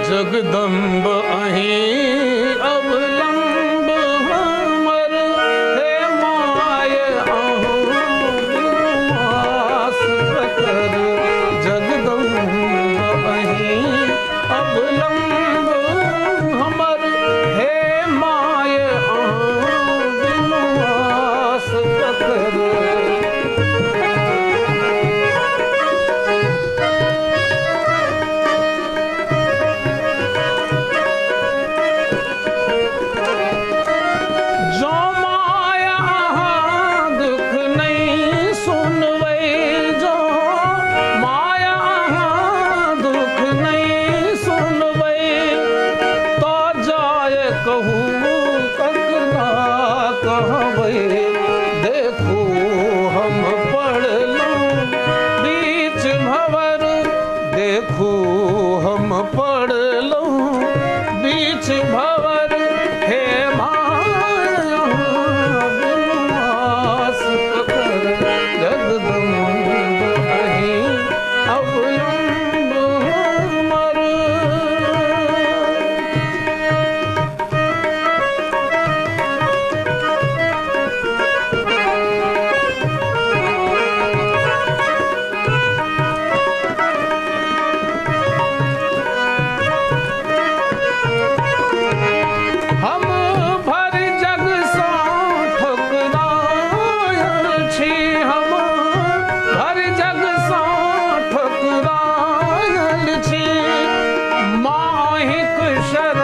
जगदम्ब अहीं अवलंब हमर, हे माय अहूँ बिनुआस प्रकर। जगदम्ब अहीं अवलंब हमर, हे माय अहूँ बिनुआस प्रकर। देखो हम पढ़लूं बीच भंवर, देखो हम पढ़लूं बीच भंवर, हे माया बिनुआस प्रकर। जगदम्ब अहीं अवलंब हमर। हम भर जग सा ठकुरायल छी, हम भर जग सा ठकुरायल छी। माहिक शरण